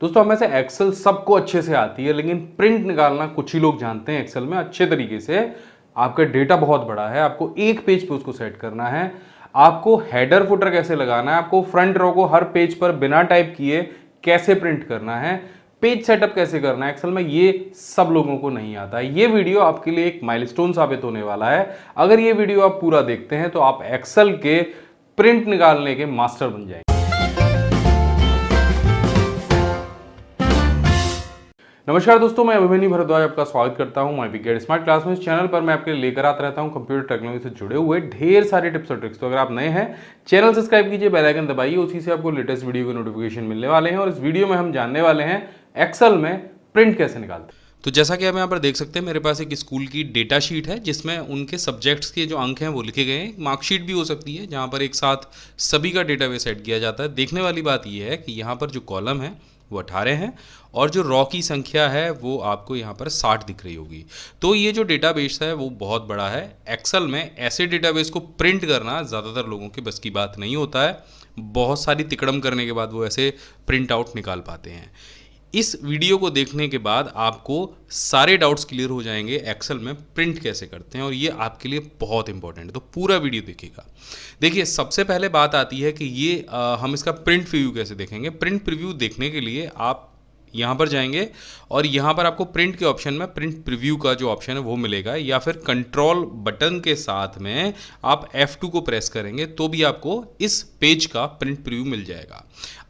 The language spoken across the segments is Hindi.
दोस्तों हमें से एक्सेल सबको अच्छे से आती है, लेकिन प्रिंट निकालना कुछ ही लोग जानते हैं एक्सेल में अच्छे तरीके से। आपका डेटा बहुत बड़ा है, आपको एक पेज पे उसको सेट करना है, आपको हेडर फुटर कैसे लगाना है, आपको फ्रंट रो को हर पेज पर बिना टाइप किए कैसे प्रिंट करना है, पेज सेटअप कैसे करना है एक्सेल में, ये सब लोगों को नहीं आता है। ये वीडियो आपके लिए एक माइलस्टोन साबित होने वाला है। अगर ये वीडियो आप पूरा देखते हैं तो आप एक्सेल के प्रिंट निकालने के मास्टर बन जाएंगे। नमस्कार दोस्तों, मैं अभिमन्यु भारद्वाज आपका स्वागत करता हूं my big gate smart class में। इस चैनल पर मैं आपके लिए लेकर आता रहता हूं कंप्यूटर टेक्नोलॉजी से जुड़े हुए ढेर सारे टिप्स और ट्रिक्स। तो अगर आप नए हैं, चैनल सब्सक्राइब कीजिए, बेल आइकन दबाइए, उसी से आपको लेटेस्ट वीडियो के नोटिफिकेशन मिलने वाले हैं। और इस वीडियो में हम जानने वाले हैं एक्सेल में प्रिंट कैसे निकालते हैं। तो जैसा कि आप यहाँ पर देख सकते हैं, मेरे पास एक स्कूल की डेटा शीट है जिसमें उनके सब्जेक्ट्स के जो अंक हैं वो लिखे गए हैं। मार्कशीट भी हो सकती है जहाँ पर एक साथ सभी का डेटाबेस सेट किया जाता है। देखने वाली बात यह है कि यहाँ पर जो कॉलम है वो 18 हैं और जो रॉ की संख्या है वो आपको यहाँ पर 60 दिख रही होगी। तो ये जो डेटाबेस है वो बहुत बड़ा है। एक्सेल में ऐसे डेटाबेस को प्रिंट करना ज़्यादातर लोगों के बस की बात नहीं होता है। बहुत सारी तिकड़म करने के बाद वो ऐसे प्रिंट आउट निकाल पाते हैं। इस वीडियो को देखने के बाद आपको सारे डाउट्स क्लियर हो जाएंगे एक्सेल में प्रिंट कैसे करते हैं, और ये आपके लिए बहुत इंपॉर्टेंट है। तो पूरा वीडियो देखिएगा। देखिए, सबसे पहले बात आती है कि ये हम इसका प्रिंट प्रीव्यू कैसे देखेंगे। प्रिंट प्रीव्यू देखने के लिए आप यहाँ पर जाएंगे और यहाँ पर आपको प्रिंट के ऑप्शन में प्रिंट प्रीव्यू का जो ऑप्शन है वो मिलेगा, या फिर कंट्रोल बटन के साथ में आप F2 को प्रेस करेंगे तो भी आपको इस पेज का प्रिंट प्रीव्यू मिल जाएगा।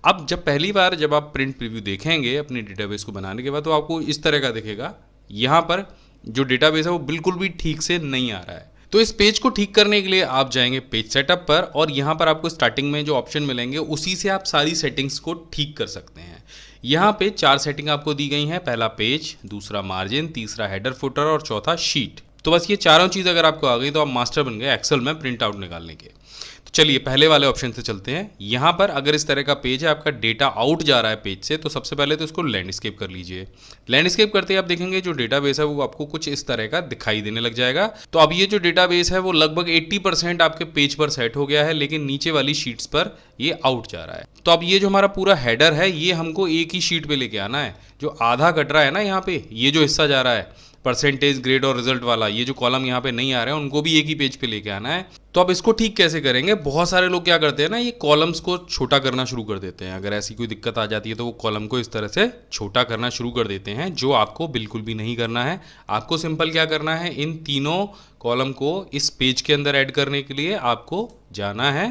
अब पहली बार जब आप प्रिंट प्रीव्यू देखेंगे अपने डेटाबेस को बनाने के बाद, तो आपको इस तरह का दिखेगा। यहाँ पर जो डेटाबेस है वो बिल्कुल भी ठीक से नहीं आ रहा है। तो इस पेज को ठीक करने के लिए आप जाएंगे पेज सेटअप पर, और यहाँ पर आपको स्टार्टिंग में जो ऑप्शन मिलेंगे उसी से आप सारी सेटिंग्स को ठीक कर सकते हैं। यहाँ पे 4 सेटिंग आपको दी गई हैं। पहला पेज, दूसरा मार्जिन, तीसरा हेडर फुटर और चौथा शीट। तो बस ये चारों चीज़ अगर आपको आ गई तो आप मास्टर बन गए एक्सेल में प्रिंट आउट निकालने के। तो चलिए पहले वाले ऑप्शन से चलते हैं। यहाँ पर अगर इस तरह का पेज है, आपका डेटा आउट जा रहा है पेज से, तो सबसे पहले तो इसको लैंडस्केप कर लीजिए। लैंडस्केप करते ही आप देखेंगे जो डेटाबेस है वो आपको कुछ इस तरह का दिखाई देने लग जाएगा। तो अब ये जो डेटाबेस है वो लगभग 80% आपके पेज पर सेट हो गया है, लेकिन नीचे वाली शीट्स पर ये आउट जा रहा है। तो अब ये जो हमारा पूरा हेडर है ये हमको एक ही शीट पे लेके आना है। जो आधा कट रहा है ना, यहाँ पे ये जो हिस्सा जा रहा है परसेंटेज, ग्रेड और रिजल्ट वाला, ये जो कॉलम यहाँ पे नहीं आ रहे हैं उनको भी एक ही पेज पे लेके आना है। तो अब इसको ठीक कैसे करेंगे। बहुत सारे लोग क्या करते हैं ना, ये कॉलम्स को छोटा करना शुरू कर देते हैं। अगर ऐसी कोई दिक्कत आ जाती है तो वो कॉलम को इस तरह से छोटा करना शुरू कर देते हैं, जो आपको बिल्कुल भी नहीं करना है। आपको सिंपल क्या करना है, इन तीनों कॉलम को इस पेज के अंदर ऐड करने के लिए आपको जाना है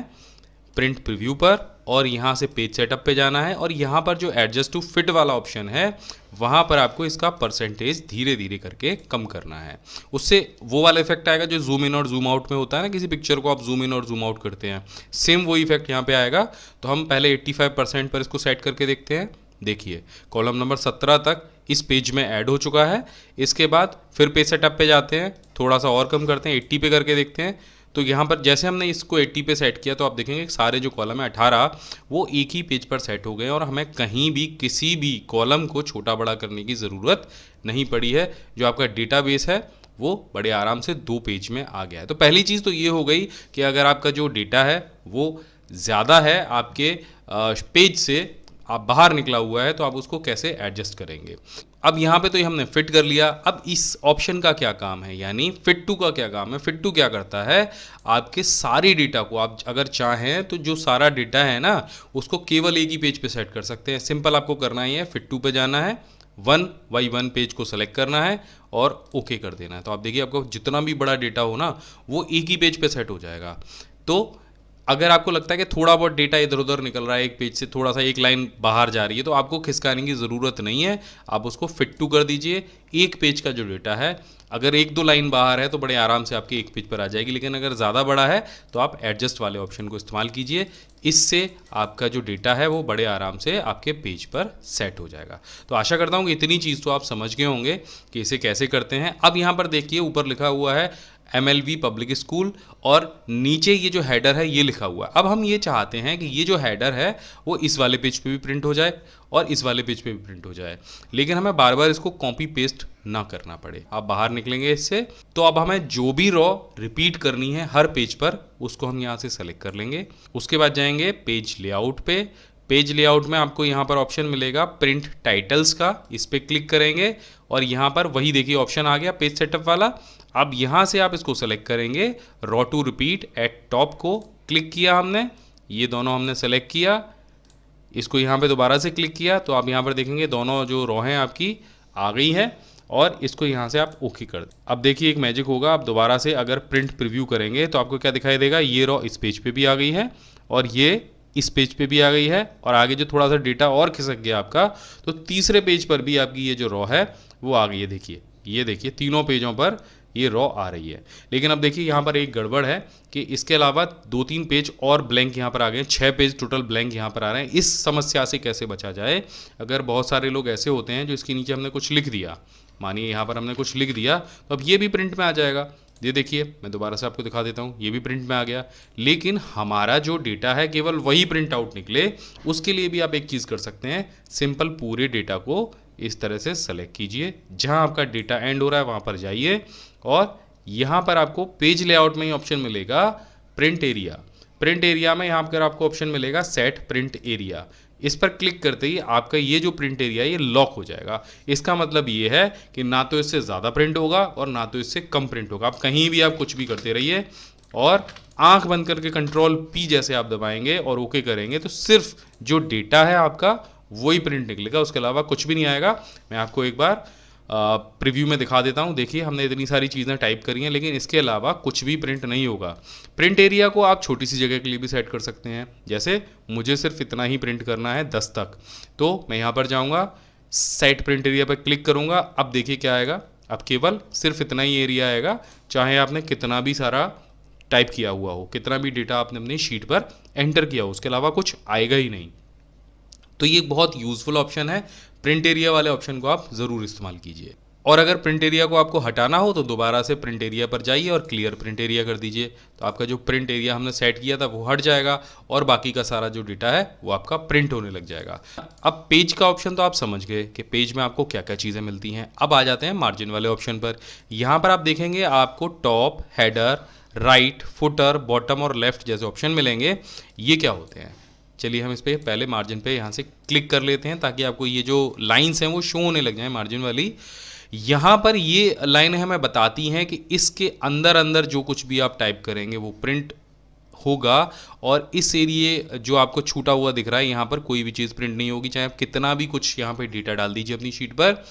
प्रिंट प्रीव्यू पर, और यहाँ से पेज सेटअप पे जाना है, और यहाँ पर जो एडजस्ट टू फिट वाला ऑप्शन है वहाँ पर आपको इसका परसेंटेज धीरे धीरे करके कम करना है। उससे वो वाला इफेक्ट आएगा जो जूम इन और जूम आउट में होता है ना, किसी पिक्चर को आप जूम इन और जूम आउट करते हैं, सेम वो इफेक्ट यहाँ पे आएगा। तो हम पहले 85% पर इसको सेट करके देखते हैं। देखिए, कॉलम नंबर 17 तक इस पेज में ऐड हो चुका है। इसके बाद फिर पेज सेटअप पे जाते हैं, थोड़ा सा और कम करते हैं, 80 पे करके देखते हैं। तो यहाँ पर जैसे हमने इसको 80 पे सेट किया तो आप देखेंगे सारे जो कॉलम है 18 वो एक ही पेज पर सेट हो गए, और हमें कहीं भी किसी भी कॉलम को छोटा बड़ा करने की ज़रूरत नहीं पड़ी है। जो आपका डेटाबेस है वो बड़े आराम से 2 पेज में आ गया है। तो पहली चीज़ तो ये हो गई कि अगर आपका जो डेटा है वो ज़्यादा है आपके पेज से, आप बाहर निकला हुआ है, तो आप उसको कैसे एडजस्ट करेंगे। अब यहाँ पे तो ये हमने फिट कर लिया। अब इस ऑप्शन का क्या काम है, यानी फिट टू का क्या काम है। फिट टू क्या करता है, आपके सारे डेटा को आप अगर चाहें तो जो सारा डेटा है ना उसको केवल एक ही पेज पे सेट कर सकते हैं। सिंपल आपको करना ही है, फिट टू पे जाना है, 1 by 1 पेज को सेलेक्ट करना है और ओके कर देना है। तो आप देखिए आपको जितना भी बड़ा डेटा हो ना वो एक ही पेज पे सेट हो जाएगा। तो अगर आपको लगता है कि थोड़ा बहुत डेटा इधर उधर निकल रहा है, एक पेज से थोड़ा सा एक लाइन बाहर जा रही है, तो आपको खिसकाने की ज़रूरत नहीं है। आप उसको फिट टू कर दीजिए। एक पेज का जो डेटा है, अगर 1-2 लाइन बाहर है तो बड़े आराम से आपके एक पेज पर आ जाएगी, लेकिन अगर ज़्यादा बड़ा है तो आप एडजस्ट वाले ऑप्शन को इस्तेमाल कीजिए। इससे आपका जो डेटा है वो बड़े आराम से आपके पेज पर सेट हो जाएगा। तो आशा करता हूँ कि इतनी चीज़ तो आप समझ गए होंगे कि इसे कैसे करते हैं। अब यहाँ पर देखिए ऊपर लिखा हुआ है MLV पब्लिक स्कूल, और नीचे ये जो हेडर है ये लिखा हुआ है। अब हम ये चाहते हैं कि ये जो हेडर है वो इस वाले पेज पे भी प्रिंट हो जाए और इस वाले पेज पे भी प्रिंट हो जाए, लेकिन हमें बार बार इसको कॉपी पेस्ट ना करना पड़े। आप बाहर निकलेंगे इससे, तो अब हमें जो भी रॉ रिपीट करनी है हर पेज पर उसको हम यहाँ से सेलेक्ट कर लेंगे। उसके बाद जाएंगे पेज लेआउट पे, पेज लेआउट में आपको यहाँ पर ऑप्शन मिलेगा प्रिंट टाइटल्स का, इस पर क्लिक करेंगे और यहाँ पर वही देखिए ऑप्शन आ गया पेज सेटअप वाला। अब यहाँ से आप इसको सेलेक्ट करेंगे, row to repeat at top को क्लिक किया हमने, ये दोनों हमने सेलेक्ट किया, इसको यहाँ पे दोबारा से क्लिक किया तो आप यहाँ पर देखेंगे दोनों जो रॉ हैं आपकी आ गई है और इसको यहाँ से आप ओके कर दें। अब देखिए एक मैजिक होगा, आप दोबारा से अगर प्रिंट प्रीव्यू करेंगे तो आपको क्या दिखाई देगा, ये रॉ इस पेज पे भी आ गई है और ये इस पेज पे भी आ गई है और आगे जो थोड़ा सा डेटा और खिसक गया आपका तो तीसरे पेज पर भी आपकी ये जो रॉ है वो आ गई है। देखिए ये देखिए तीनों पेजों पर ये रॉ आ रही है। लेकिन अब देखिए यहाँ पर एक गड़बड़ है कि इसके अलावा 2-3 पेज और ब्लैंक यहाँ पर आ गए हैं, 6 पेज टोटल ब्लैंक यहाँ पर आ रहे हैं। इस समस्या से कैसे बचा जाए, अगर बहुत सारे लोग ऐसे होते हैं जो इसके नीचे हमने कुछ लिख दिया, मानिए यहाँ पर हमने कुछ लिख दिया तो अब ये भी प्रिंट में आ जाएगा। ये देखिए मैं दोबारा से आपको दिखा देता हूँ, ये भी प्रिंट में आ गया, लेकिन हमारा जो डेटा है केवल वही प्रिंट आउट निकले, उसके लिए भी आप एक चीज़ कर सकते हैं, सिंपल पूरे डेटा को इस तरह से सेलेक्ट कीजिए, जहाँ आपका डेटा एंड हो रहा है वहाँ पर जाइए और यहाँ पर आपको पेज लेआउट में ही ऑप्शन मिलेगा प्रिंट एरिया। प्रिंट एरिया में यहाँ पर आपको ऑप्शन मिलेगा सेट प्रिंट एरिया, इस पर क्लिक करते ही आपका ये जो प्रिंट एरिया ये लॉक हो जाएगा। इसका मतलब ये है कि ना तो इससे ज़्यादा प्रिंट होगा और ना तो इससे कम प्रिंट होगा। आप कहीं भी आप कुछ भी करते रहिए और आंख बंद करके कंट्रोल पी जैसे आप दबाएंगे और ओके करेंगे तो सिर्फ जो डेटा है आपका वही प्रिंट निकलेगा, उसके अलावा कुछ भी नहीं आएगा। मैं आपको एक बार प्रीव्यू में दिखा देता हूँ। देखिए हमने इतनी सारी चीज़ें टाइप करी हैं लेकिन इसके अलावा कुछ भी प्रिंट नहीं होगा। प्रिंट एरिया को आप छोटी सी जगह के लिए भी सेट कर सकते हैं, जैसे मुझे सिर्फ इतना ही प्रिंट करना है 10 तक, तो मैं यहाँ पर जाऊँगा, सेट प्रिंट एरिया पर क्लिक करूँगा। अब देखिए क्या आएगा, अब केवल सिर्फ इतना ही एरिया आएगा, चाहे आपने कितना भी सारा टाइप किया हुआ हो, कितना भी डेटा आपने अपनी शीट पर एंटर किया हो, उसके अलावा कुछ आएगा ही नहीं। तो ये बहुत यूज़फुल ऑप्शन है, प्रिंट एरिया वाले ऑप्शन को आप ज़रूर इस्तेमाल कीजिए। और अगर प्रिंट एरिया को आपको हटाना हो तो दोबारा से प्रिंट एरिया पर जाइए और क्लियर प्रिंट एरिया कर दीजिए, तो आपका जो प्रिंट एरिया हमने सेट किया था वो हट जाएगा और बाकी का सारा जो डेटा है वो आपका प्रिंट होने लग जाएगा। अब पेज का ऑप्शन तो आप समझ गए कि पेज में आपको क्या क्या चीज़ें मिलती हैं। अब आ जाते हैं मार्जिन वाले ऑप्शन पर। यहाँ पर आप देखेंगे आपको top, header, right, footer, bottom और लेफ्ट जैसे ऑप्शन मिलेंगे। ये क्या होते हैं, चलिए हम इस पर पहले मार्जिन पे यहाँ से क्लिक कर लेते हैं ताकि आपको ये जो लाइंस हैं वो शो होने लग जाए मार्जिन वाली। यहाँ पर ये लाइन हमें बताती हैं कि इसके अंदर अंदर जो कुछ भी आप टाइप करेंगे वो प्रिंट होगा और इस एरिए जो आपको छूटा हुआ दिख रहा है यहाँ पर कोई भी चीज़ प्रिंट नहीं होगी, चाहे आप कितना भी कुछ यहाँ पे डेटा डाल दीजिए अपनी शीट पर,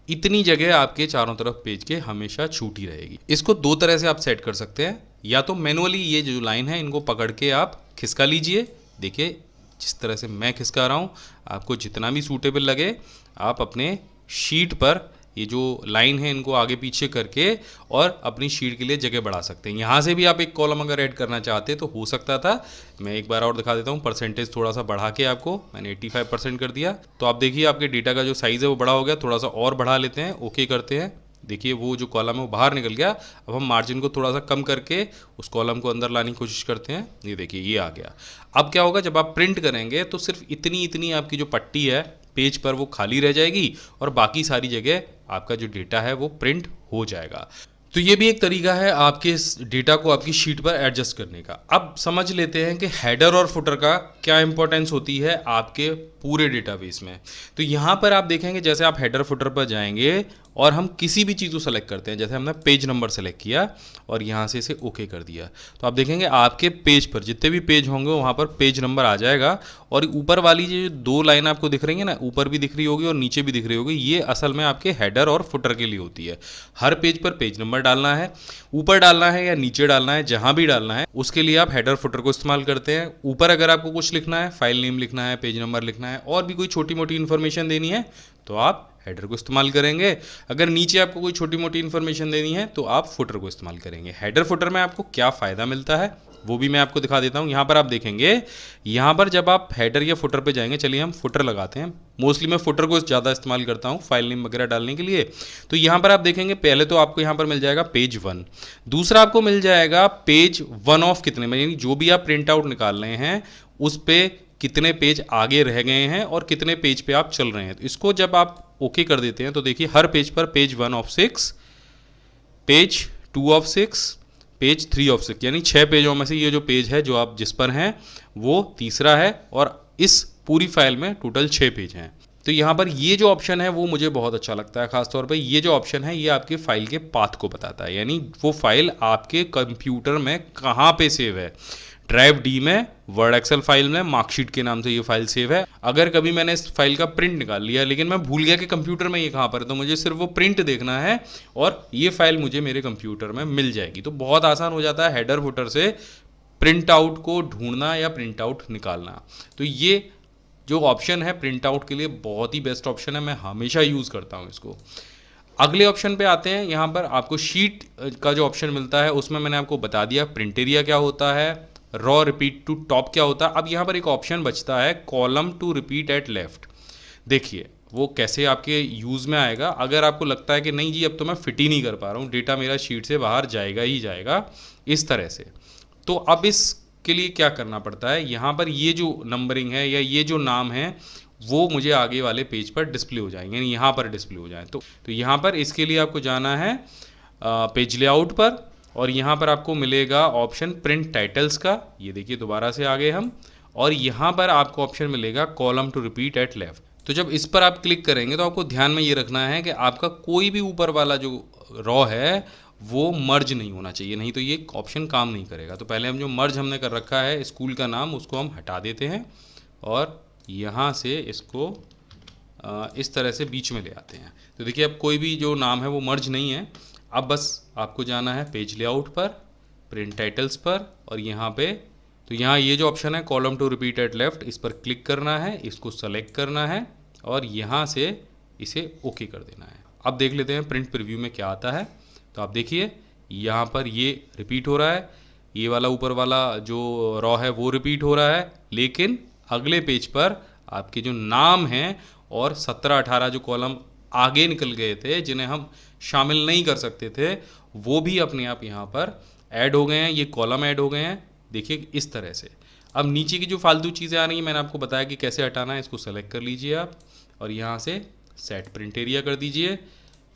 इतनी जगह आपके चारों तरफ पेज के हमेशा छूटी रहेगी। इसको दो तरह से आप सेट कर सकते हैं, या तो मैनुअली ये जो लाइन है इनको पकड़ के आप खिसका लीजिए। देखिए जिस तरह से मैं खिसका रहा हूँ, आपको जितना भी सूटेबल लगे आप अपने शीट पर ये जो लाइन है इनको आगे पीछे करके और अपनी शीट के लिए जगह बढ़ा सकते हैं। यहाँ से भी आप एक कॉलम अगर ऐड करना चाहते तो हो सकता था। मैं एक बार और दिखा देता हूँ, परसेंटेज थोड़ा सा बढ़ा के आपको मैंने 85% कर दिया, तो आप देखिए आपके डेटा का जो साइज़ है वो बड़ा हो गया। थोड़ा सा और बढ़ा लेते हैं, ओके करते हैं, देखिए वो जो कॉलम है वो बाहर निकल गया। अब हम मार्जिन को थोड़ा सा कम करके उस कॉलम को अंदर लाने की कोशिश करते हैं, ये देखिए ये आ गया। अब क्या होगा, जब आप प्रिंट करेंगे तो सिर्फ इतनी आपकी जो पट्टी है पेज पर वो खाली रह जाएगी और बाकी सारी जगह आपका जो डेटा है वो प्रिंट हो जाएगा। तो ये भी एक तरीका है आपके इस डेटा को आपकी शीट पर एडजस्ट करने का। अब समझ लेते हैं कि हेडर और फुटर का क्या इंपॉर्टेंस होती है आपके पूरे डेटाबेस में। तो यहाँ पर आप देखेंगे जैसे आप हेडर फुटर पर जाएंगे और हम किसी भी चीज़ को सेलेक्ट करते हैं, जैसे हमने पेज नंबर सेलेक्ट किया और यहाँ से इसे ओके कर दिया, तो आप देखेंगे आपके पेज पर जितने भी पेज होंगे वहाँ पर पेज नंबर आ जाएगा। और ऊपर वाली जो दो लाइन आपको दिख रही है ना, ऊपर भी दिख रही होगी और नीचे भी दिख रही होगी, ये असल में आपके हेडर और फुटर के लिए होती है। हर पेज पर पेज नंबर डालना है, ऊपर डालना है या नीचे डालना है, जहाँ भी डालना है उसके लिए आप हेडर फुटर को इस्तेमाल करते हैं। ऊपर अगर आपको कुछ लिखना है, फाइल नेम लिखना है, पेज नंबर लिखना है और भी कोई छोटी मोटी इन्फॉर्मेशन देनी है तो आप हेडर को इस्तेमाल करेंगे। अगर नीचे आपको कोई छोटी मोटी इन्फॉर्मेशन देनी है तो आप फुटर को इस्तेमाल करेंगे। हेडर फुटर में आपको क्या फ़ायदा मिलता है वो भी मैं आपको दिखा देता हूँ। यहाँ पर आप देखेंगे, यहाँ पर जब आप हेडर या फुटर पे जाएंगे, चलिए हम फुटर लगाते हैं, मोस्टली मैं फुटर को ज़्यादा इस्तेमाल करता हूँ फाइल नेम वगैरह डालने के लिए। तो यहाँ पर आप देखेंगे पहले तो आपको यहाँ पर मिल जाएगा पेज 1, दूसरा आपको मिल जाएगा पेज 1 ऑफ कितने में, यानी जो भी आप प्रिंट आउट निकाल रहे हैं उस पर कितने पेज आगे रह गए हैं और कितने पेज पे आप चल रहे हैं। तो इसको जब आप ओके कर देते हैं तो देखिए हर पेज पर page 1 of 6, page 2 of 6, page 3 of 6, यानी 6 पेजों में से ये जो पेज है जो आप जिस पर हैं वो तीसरा है और इस पूरी फाइल में टोटल 6 पेज हैं। तो यहाँ पर ये जो ऑप्शन है वो मुझे बहुत अच्छा लगता है, खासतौर पे ये जो ऑप्शन है ये आपके फाइल के पाथ को बताता है, यानी वो फाइल आपके कंप्यूटर में कहाँ पे सेव है। ड्राइव डी में, वर्ड एक्सेल फाइल में, मार्कशीट के नाम से ये फाइल सेव है। अगर कभी मैंने इस फाइल का प्रिंट निकाल लिया लेकिन मैं भूल गया कि कंप्यूटर में ये कहाँ पर है, तो मुझे सिर्फ वो प्रिंट देखना है और ये फाइल मुझे मेरे कंप्यूटर में मिल जाएगी। तो बहुत आसान हो जाता है हेडर फुटर से प्रिंट आउट को ढूंढना या प्रिंट आउट निकालना। तो ये जो ऑप्शन है प्रिंट आउट के लिए बहुत ही बेस्ट ऑप्शन है, मैं हमेशा यूज़ करता हूँ इसको। अगले ऑप्शन पे आते हैं। यहाँ पर आपको शीट का जो ऑप्शन मिलता है उसमें मैंने आपको बता दिया प्रिंट एरिया क्या होता है, रॉ रिपीट टू टॉप क्या होता है। अब यहाँ पर एक ऑप्शन बचता है column to repeat at left. देखिए वो कैसे आपके यूज़ में आएगा। अगर आपको लगता है कि नहीं जी अब तो मैं फिट ही नहीं कर पा रहा हूँ, डेटा मेरा शीट से बाहर जाएगा ही जाएगा इस तरह से, तो अब इसके लिए क्या करना पड़ता है, यहाँ पर ये जो नंबरिंग है या ये जो नाम है वो मुझे आगे वाले पेज पर डिस्प्ले हो जाएंगे, यानी यहाँ पर डिस्प्ले हो जाए। तो यहाँ पर इसके लिए आपको जाना है पेज लेआउट पर और यहाँ पर आपको मिलेगा ऑप्शन प्रिंट टाइटल्स का। ये देखिए दोबारा से आ गए हम, और यहाँ पर आपको ऑप्शन मिलेगा column to repeat at left. तो जब इस पर आप क्लिक करेंगे तो आपको ध्यान में ये रखना है कि आपका कोई भी ऊपर वाला जो रॉ है वो मर्ज नहीं होना चाहिए, नहीं तो ये ऑप्शन काम नहीं करेगा। तो पहले हम जो मर्ज हमने कर रखा है स्कूल का नाम उसको हम हटा देते हैं और यहाँ से इसको इस तरह से बीच में ले आते हैं। तो देखिए अब कोई भी जो नाम है वो मर्ज नहीं है। अब बस आपको जाना है पेज लेआउट पर, प्रिंट टाइटल्स पर, और यहाँ पे तो यहाँ ये जो ऑप्शन है column to repeat at left, इस पर क्लिक करना है, इसको सेलेक्ट करना है और यहाँ से इसे ओके कर देना है। अब देख लेते हैं प्रिंट प्रीव्यू में क्या आता है। तो आप देखिए यहाँ पर ये रिपीट हो रहा है, ये वाला ऊपर वाला जो रॉ है वो रिपीट हो रहा है, लेकिन अगले पेज पर आपके जो नाम हैं और 17-18 जो कॉलम आगे निकल गए थे जिन्हें हम शामिल नहीं कर सकते थे वो भी अपने आप यहाँ पर ऐड हो गए हैं, ये कॉलम ऐड हो गए हैं। देखिए इस तरह से। अब नीचे की जो फालतू चीज़ें आ रही हैं मैंने आपको बताया कि कैसे हटाना है, इसको सेलेक्ट कर लीजिए आप और यहाँ से सेट प्रिंट एरिया कर दीजिए।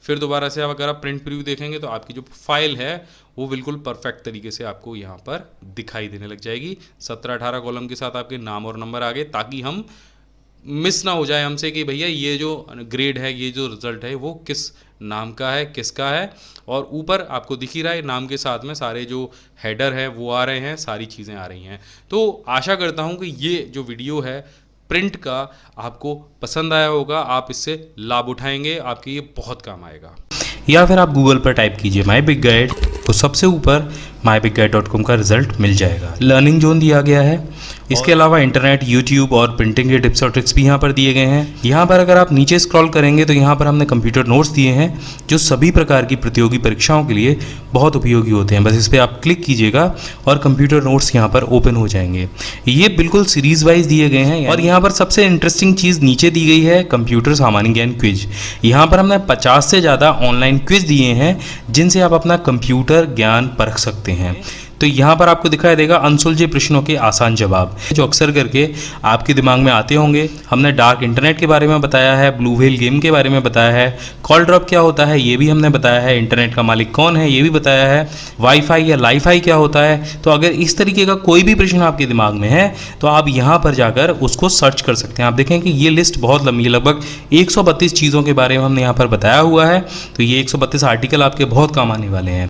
फिर दोबारा से अगर आप प्रिंट प्रीव्यू देखेंगे तो आपकी जो फाइल है वो बिल्कुल परफेक्ट तरीके से आपको यहाँ पर दिखाई देने लग जाएगी। 17-18 कॉलम के साथ आपके नाम और नंबर आ गए, ताकि हम मिस ना हो जाए हमसे कि भैया ये जो ग्रेड है, ये जो रिज़ल्ट है वो किस नाम का है, किसका है। और ऊपर आपको दिख ही रहा है नाम के साथ में सारे जो हेडर है वो आ रहे हैं, सारी चीज़ें आ रही हैं। तो आशा करता हूँ कि ये जो वीडियो है प्रिंट का आपको पसंद आया होगा, आप इससे लाभ उठाएंगे, आपके ये बहुत काम आएगा। या फिर आप गूगल पर टाइप कीजिए माई बिग गाइड, तो सबसे ऊपर myBigGuide.com का रिजल्ट मिल जाएगा। लर्निंग जोन दिया गया है, इसके अलावा इंटरनेट, यूट्यूब और प्रिंटिंग के टिप्स और ट्रिक्स भी यहाँ पर दिए गए हैं। यहाँ पर अगर आप नीचे स्क्रॉल करेंगे तो यहाँ पर हमने कंप्यूटर नोट्स दिए हैं जो सभी प्रकार की प्रतियोगी परीक्षाओं के लिए बहुत उपयोगी होते हैं। बस इस पर आप क्लिक कीजिएगा और कंप्यूटर नोट्स यहाँ पर ओपन हो जाएंगे। ये बिल्कुल सीरीज वाइज दिए गए हैं और यहाँ पर सबसे इंटरेस्टिंग चीज़ नीचे दी गई है कंप्यूटर सामान्य ज्ञान क्विज। यहाँ पर हमने 50 से ज़्यादा ऑनलाइन क्विज दिए हैं जिनसे आप अपना कंप्यूटर ज्ञान परख सकते हैं। तो यहाँ पर आपको दिखाई देगा अनसुलझे प्रश्नों के आसान जवाब, जो अक्सर करके आपके दिमाग में आते होंगे। हमने डार्क इंटरनेट के बारे में बताया है, ब्लू व्हेल गेम के बारे में बताया है, कॉल ड्रॉप क्या होता है ये भी हमने बताया है, इंटरनेट का मालिक कौन है ये भी बताया है, वाईफाई या लाईफाई क्या होता है। तो अगर इस तरीके का कोई भी प्रश्न आपके दिमाग में है तो आप यहाँ पर जाकर उसको सर्च कर सकते हैं। आप देखें कि ये लिस्ट बहुत लंबी है, लगभग 132 चीज़ों के बारे में हमने यहाँ पर बताया हुआ है। तो ये 132 आर्टिकल आपके बहुत काम आने वाले हैं।